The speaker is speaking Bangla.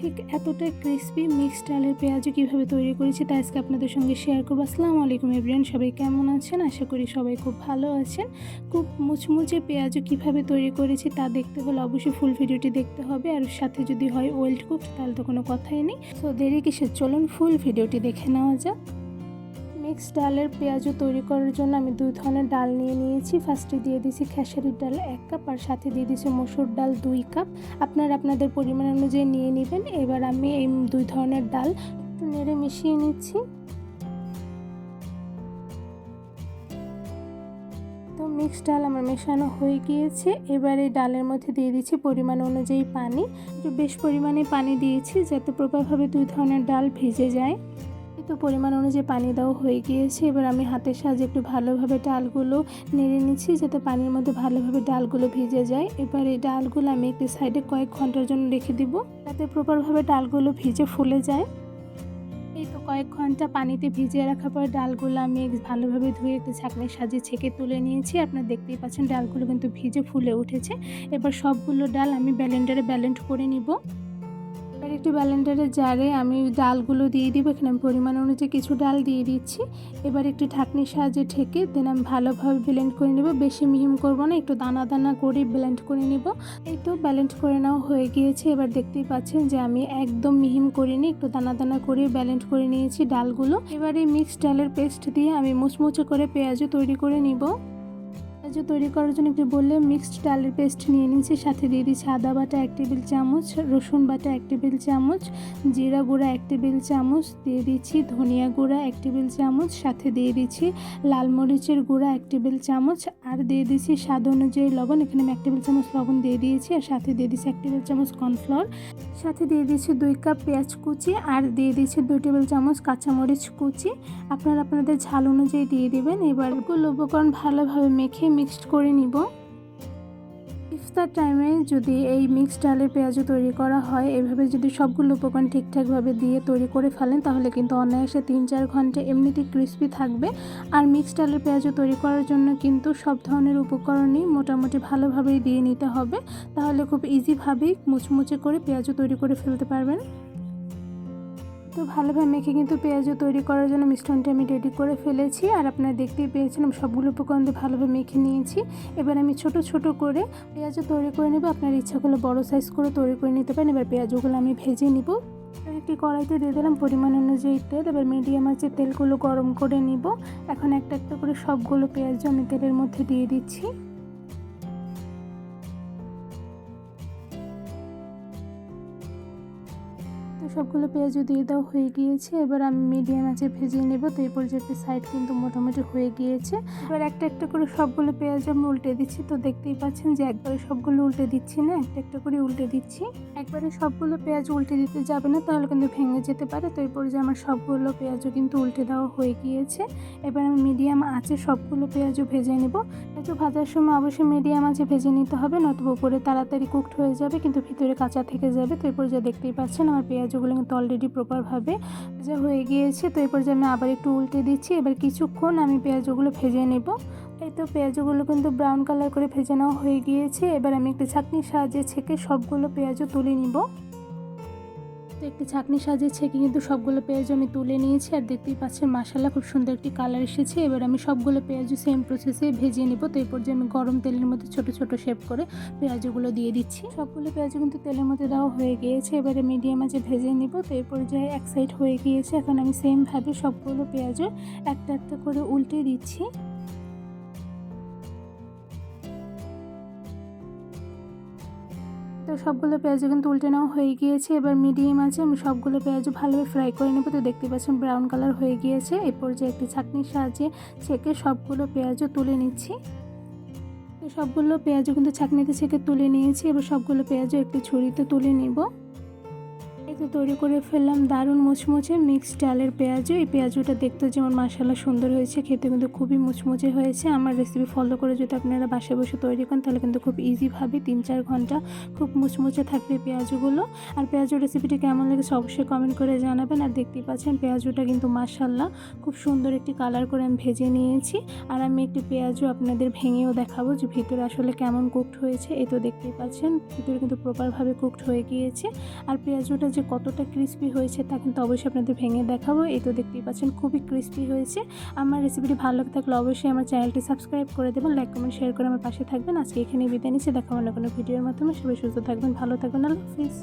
ঠিক এতটা ক্রিসপি মিক্সড ডালের পেঁয়াজু কীভাবে তৈরি করেছি তা আজকে আপনাদের সঙ্গে শেয়ার করবো। আসসালামু আলাইকুম এভরিওয়ান, সবাই কেমন আছেন? আশা করি সবাই খুব ভালো আছেন। খুব মুচমুচে পেঁয়াজু কীভাবে তৈরি করেছি তা দেখতে হলে অবশ্যই ফুল ভিডিওটি দেখতে হবে, আর সাথে যদি হয় ওয়েল কুকড তাহলে তো কোনো কথাই নেই। সো দেরি কিসের, চলুন ফুল ভিডিওটি দেখে নেওয়া যাক। মিক্সড ডালের পেঁয়াজু তৈরি করার জন্য আমি 2 ধরনের ডাল নিয়ে নিয়েছি। ফার্স্টে দিয়ে দিয়েছি খেসারির ডাল 1 কাপ, আর সাথে দিয়ে দিয়েছি মসুর ডাল 2 কাপ। আপনারা আপনাদের পরিমাণ অনুযায়ী নিয়ে নেবেন। এবার আমি এই 2 ধরনের ডাল একটু নেড়ে মিশিয়ে নিচ্ছি। তো মিক্সড ডাল আমার মেশানো হয়ে গিয়েছে। এবার এই ডালের মধ্যে দিয়ে দিচ্ছি পরিমাণ অনুযায়ী পানি। একটু বেশ পরিমাণে পানি দিয়েছি যাতে প্রপারভাবে 2 ধরনের ডাল ভিজে যায়। তো পরিমাণ অনুযায়ী পানি দেওয়া হয়ে গিয়েছে। এবার আমি হাতের সাহায্যে একটু ভালোভাবে ডালগুলো নেড়ে নিচ্ছি যাতে পানির মধ্যে ভালোভাবে ডালগুলো ভিজে যায়। এবার এই ডালগুলো আমি একটি সাইডে কয়েক ঘন্টার জন্য রেখে দিব যাতে প্রপারভাবে ডালগুলো ভিজে ফুলে যায়। এই তো কয়েক ঘন্টা পানিতে ভিজিয়ে রাখার পর ডালগুলো আমি ভালোভাবে ধুয়ে একটি ছাঁকনির সাহায্যে ছেঁকে তুলে নিয়েছি। আপনারা দেখতেই পাচ্ছেন ডালগুলো কিন্তু ভিজে ফুলে উঠেছে। এবার সবগুলো ডাল আমি ব্লেন্ডারে ব্লেন্ড করে নিব। একটি ব্লেন্ডারের জারে আমি ডালগুলো দিয়ে দিব। এখানে আমি পরিমাণ অনুযায়ী কিছু ডাল দিয়ে দিচ্ছি। এবার একটি ঢাকনির সাহায্যে ঢেকে দেন আমি ভালোভাবে ব্লেন্ড করে নেব। বেশি মিহিম করব না, একটু দানা দানা করে ব্লেন্ড করে নেব। এই তো ব্লেন্ড করে নেওয়া হয়ে গিয়েছে। এবার দেখতেই পাচ্ছেন যে আমি একদম মিহিম করিনি, একটু দানা দানা করে ব্লেন্ড করে নিয়েছি ডালগুলো। এবার এই মিক্সড ডালের পেস্ট দিয়ে আমি মুচমুচে করে পেঁয়াজু তৈরি করে নিব। পেঁয়াজু তৈরি করার জন্য একটু বললে মিক্সড ডালের পেস্ট নিয়ে নিয়েছি। সাথে দিয়ে দিচ্ছি আদা বাটা 1 টেবিল চামচ, রসুন বাটা 1 টেবিল চামচ, জিরা গুঁড়া 1 টেবিল চামচ, দিয়ে দিচ্ছি ধনিয়া গুঁড়া 1 টেবিল চামচ, সাথে দিয়ে দিচ্ছি লাল মরিচের গুঁড়া 1 টেবিল চামচ, আর দিয়ে দিচ্ছি স্বাদ অনুযায়ী লবণ। এখানে আমি 1 টেবিল চামচ লবণ দিয়ে দিয়েছি, আর সাথে দিয়ে দিচ্ছি 1 টেবিল চামচ কর্নফ্লাওয়ার, সাথে দিয়ে দিচ্ছি 2 কাপ পেঁয়াজ কুচি, আর দিয়ে দিচ্ছি 2 টেবিল চামচ কাঁচামরিচ কুচি। আপনারা আপনাদের ঝাল অনুযায়ী দিয়ে দিবেন। এবার এগুলো উপকরণ ভালোভাবে মেখে মিক্সড করে নিব। ইফতার টাইমে যদি এই মিক্সড ডালের পেঁয়াজু তৈরি করা হয়, এভাবে যদি সবগুলো উপকরণ ঠিকঠাকভাবে দিয়ে তৈরি করে ফেলেন তাহলে কিন্তু অনায়াসে 3-4 ঘন্টা এমনিতেই ক্রিস্পি থাকবে। আর মিক্সড ডালের পেঁয়াজু তৈরি করার জন্য কিন্তু সব ধরনের উপকরণই মোটামুটি ভালোভাবেই দিয়ে নিতে হবে, তাহলে খুব ইজিভাবেই মুচমুচে করে পেঁয়াজু তৈরি করে ফেলতে পারবেন। তো ভালোভাবে মেখে কিন্তু পেঁয়াজু তৈরি করার জন্য মিশ্রণটা আমি রেডি করে ফেলেছি, আর আপনারা দেখতেই পেয়েছেন আমি সবগুলো উপকরণ দিয়ে ভালোভাবে মেখে নিয়েছি। এবার আমি ছোট ছোট করে পেঁয়াজু তৈরি করে নেব। আপনার ইচ্ছা করলে বড় সাইজ করে তৈরি করে নিতে পারেন। এবার পেঁয়াজুগুলো আমি ভেজে নিব। একটি কড়াইতে দিয়ে দিলাম পরিমাণ অনুযায়ী তেল। এবার মিডিয়াম আঁচে তেলগুলো গরম করে নিব। এখন একটা একটা করে সবগুলো পেঁয়াজু আমি তেলের মধ্যে দিয়ে দিচ্ছি। তো সবগুলো পেঁয়াজু দিয়ে দেওয়া হয়ে গিয়েছে। এবার আমি মিডিয়াম আঁচে ভেজে নেব। তো এই পর্যায়ে সাইড কিন্তু মোটামুটি হয়ে গিয়েছে। এবার একটা একটা করে সবগুলো পেঁয়াজ আমি উল্টে দিচ্ছি। তো দেখতেই পাচ্ছেন যে একবারে সবগুলো উল্টে দিচ্ছি না, একটা একটা করে উল্টে দিচ্ছি। একবারে সবগুলো পেঁয়াজ উল্টে দিতে যাবে না, তাহলে কিন্তু ভেঙে যেতে পারে। তো এই পর্যায়ে আমার সবগুলো পেঁয়াজও কিন্তু উল্টে দেওয়া হয়ে গিয়েছে। এবার আমি মিডিয়াম আঁচে সবগুলো পেঁয়াজু ভেজে নেব। পেঁয়াজু ভাজার সময় অবশ্যই মিডিয়াম আঁচে ভেজে নিতে হবে, নয়তো উপরে তাড়াতাড়ি কুকড হয়ে যাবে কিন্তু ভিতরে কাঁচা থেকে যাবে। তো এই পর্যায়ে দেখতেই পাচ্ছেন আমার পেঁয়াজগুলো কিন্তু অলরেডি প্রপারভাবে ভাজা হয়ে গিয়েছে। তো এই পর্যায়ে আমি আবার একটু উল্টে দিচ্ছি। এবার কিছুক্ষণ আমি পেঁয়াজগুলো ভেজে নেব। এই তো পেঁয়াজগুলো কিন্তু ব্রাউন কালার করে ভেজে নেওয়া হয়ে গিয়েছে। এবার আমি একটি ছাঁকনির সাহায্যে ছেঁকে সবগুলো পেঁয়াজও তুলে নিব। তো একটি ছাঁকনির সাহায্যে ছেঁকে কিন্তু সবগুলো পেঁয়াজ আমি তুলে নিয়েছি, আর দেখতেই পাচ্ছেন মাশাআল্লাহ খুব সুন্দর একটি কালার এসেছে। এবার আমি সবগুলো পেঁয়াজু সেম প্রসেসে ভেজে নিব। তো এই পর্যায়ে আমি গরম তেলের মধ্যে ছোট ছোট শেপ করে পেঁয়াজগুলো দিয়ে দিচ্ছি। সবগুলো পেঁয়াজু কিন্তু তেলের মধ্যে দেওয়া হয়ে গিয়েছে। এবারে মিডিয়াম আঁচে ভেজে নিব। তো এই পর্যায়ে এক সাইড হয়ে গিয়েছে। এখন আমি সেমভাবে সবগুলো পেঁয়াজু একটা একটা করে উল্টে দিচ্ছি। তো সবগুলো পেঁয়াজু কিন্তু উল্টে নেওয়া হয়ে গিয়েছে। এবার মিডিয়াম আছে আমি সবগুলো পেঁয়াজু ভালোভাবে ফ্রাই করে নেব। তো দেখতে পাচ্ছেন ব্রাউন কালার হয়ে গিয়েছে। এই পর্যায়ে একটি ছাঁকনির সাহায্যে ছেঁকে সবগুলো পেঁয়াজু তুলে নিচ্ছি। তো সবগুলো পেঁয়াজু কিন্তু ছাঁকনিতে ছেঁকে তুলে নিয়েছি। এবার সবগুলো পেঁয়াজু একটি ছুরিতে তুলে নিব। এই তো তৈরি করে ফেললাম দারুণ মুচমুচে মিক্সড ডালের পেঁয়াজু। এই পেঁয়াজুটা দেখতে যেমন মাশাআল্লাহ সুন্দর হয়েছে, খেতে কিন্তু খুবই মুচমুচে হয়েছে। আমার রেসিপি ফলো করে যদি আপনারা বাসায় বসে তৈরি করেন তাহলে কিন্তু খুব ইজিভাবে 3-4 ঘন্টা খুব মুচমুচে থাকবে পেঁয়াজুগুলো। আর পেঁয়াজুর রেসিপিটি কেমন লেগেছে অবশ্যই কমেন্ট করে জানাবেন। আর দেখতেই পাচ্ছেন পেঁয়াজুটা কিন্তু মাশাআল্লাহ খুব সুন্দর একটি কালার করে আমি ভেজে নিয়েছি। আর আমি একটি পেঁয়াজু আপনাদের ভেঙেও দেখাবো যে ভিতরে আসলে কেমন কুকড হয়েছে। এই তো দেখতেই পাচ্ছেন ভিতরে কিন্তু প্রপারভাবে কুকড হয়ে গিয়েছে। আর পেঁয়াজুটা যে কতটা ক্রিস্পি হয়েছে তা কিন্তু অবশ্যই আপনাদের ভেঙে দেখাবো। এই তো দেখতেই পাচ্ছেন খুবই ক্রিস্পি হয়েছে। আমার রেসিপিটি ভালো লাগে থাকলে অবশ্যই আমার চ্যানেলটি সাবস্ক্রাইব করে দেবেন, লাইক কমেন্ট শেয়ার করে আমার পাশে থাকবেন। আজকে এখানেই বিদায় নিচ্ছি, দেখা অন্য কোনো ভিডিওর মাধ্যমে। সবাই সুস্থ থাকবেন, ভালো থাকবেন, আল্লাহ হাফিজ।